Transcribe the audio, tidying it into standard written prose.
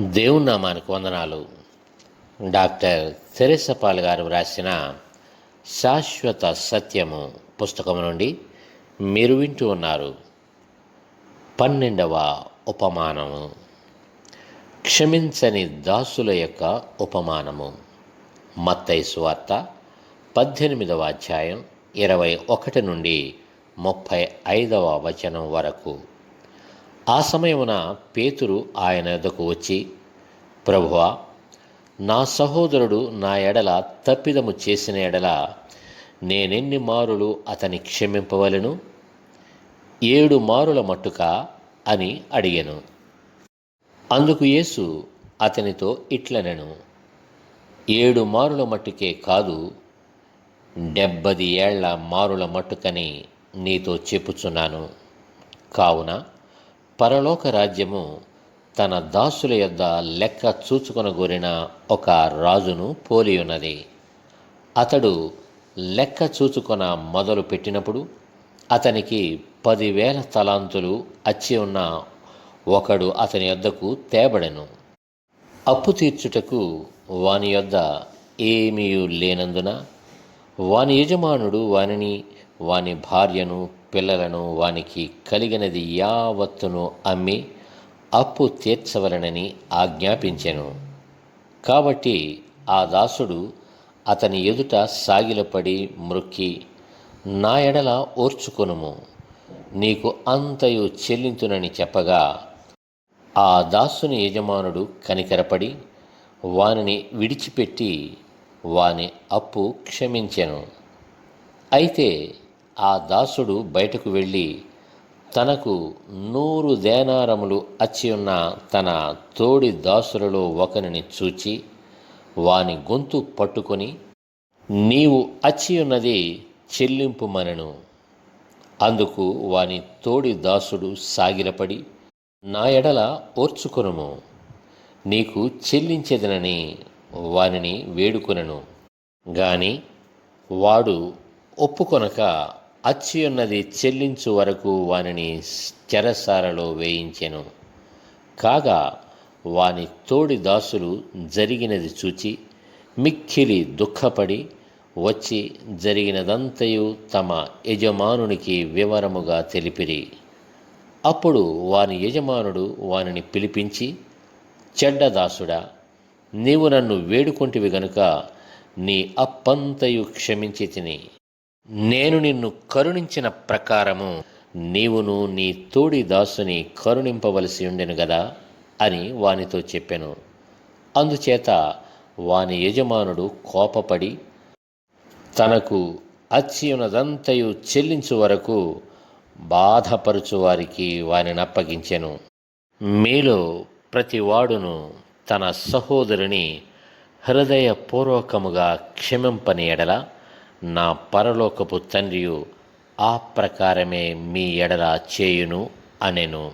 దేవుని నామానికి వందనాలు. డాక్టర్ తెరెసా పాల్ గారు వ్రాసిన శాశ్వత సత్యము పుస్తకం నుండి మీరు వింటూ ఉన్నారు. 12వ ఉపమానము, క్షమించని దాసుల యొక్క ఉపమానము. మత్తయి సువార్త 18వ అధ్యాయం 21 నుండి 35వ వచనం వరకు. ఆ సమయమున పేతురు ఆయన యొద్దకు వచ్చి, ప్రభువా, నా సహోదరుడు నా ఎడల తప్పిదము చేసిన ఎడల నేనెన్ని మారులు అతని క్షమింపవలెను? 7 మారుల మట్టుకా అని అడిగెను. అందుకు యేసు అతనితో ఇట్లనెను, 7 మారుల మట్టుకే కాదు, 70 ఏళ్ల మారుల మట్టుకని నీతో చెప్పుచున్నాను. కావున పరలోక రాజ్యము తన దాసుల యొద్ద లెక్క చూచుకొనగోరిన ఒక రాజును పోలియున్నది. అతడు లెక్క చూచుకొన మొదలు పెట్టినప్పుడు అతనికి 10,000 తలాంతులు అచ్చి ఉన్న ఒకడు అతని యొద్దకు తేబడెను. అప్పు తీర్చుటకు వాని యొద్ద ఏమీయూ లేనందున వాని యజమానుడు వానిని, వాని భార్యను, పిల్లలను, వానికి కలిగినది యావత్తును అమ్మి అప్పు తీర్చవలనని ఆజ్ఞాపించెను. కాబట్టి ఆ దాసుడు అతని ఎదుట సాగిలపడి మ్రొక్కి, నా ఎడల ఓర్చుకొనుము, నీకు అంతయు చెల్లింతునని చెప్పగా, ఆ దాసుని యజమానుడు కనికరపడి వానిని విడిచిపెట్టి వాని అప్పు క్షమించెను. అయితే ఆ దాసుడు బయటకు వెళ్ళి తనకు 100 దేనారములు అచ్చి ఉన్న తన తోడి దాసులలో ఒకనిని చూచి వాని గొంతు పట్టుకొని, నీవు అచ్చి ఉన్నది చెల్లింపుమనెను. అందుకు వాని తోడి దాసుడు సాగిలపడి, నా ఎడల ఓర్చుకొనుము, నీకు చెల్లించెదనని వానిని వేడుకొనెను. గాని వాడు ఒప్పుకొనక అచ్చియున్నది చెల్లించు వరకు వానిని చెరసాలలో వేయించెను. కాగా వాని తోడి దాసులు జరిగినది చూచి మిక్కిలి దుఃఖపడి వచ్చి జరిగినదంతయు తమ యజమానునికి వివరముగా తెలిపిరి. అప్పుడు వాని యజమానుడు వానిని పిలిపించి, చెడ్డదాసుడా, నీవు నన్ను వేడుకొంటివి గనుక నీ అప్పంతయు క్షమించి తిని, నేను నిన్ను కరుణించిన ప్రకారము నీవును నీ తోడి దాసుని కరుణింపవలసి ఉండెను గదా అని వానితో చెప్పెను. అందుచేత వాని యజమానుడు కోపపడి తనకు అచ్చియున్నదంతయు చెల్లించు వరకు బాధపరుచు వారికి వానిని అప్పగించెను. మీలో ప్రతివాడును తన సహోదరుని హృదయపూర్వకముగా క్షమింపని ఎడల నా పరలోకపు తండ్రియు ఆ ప్రకారమే మీ ఎడల చేయును అనెను.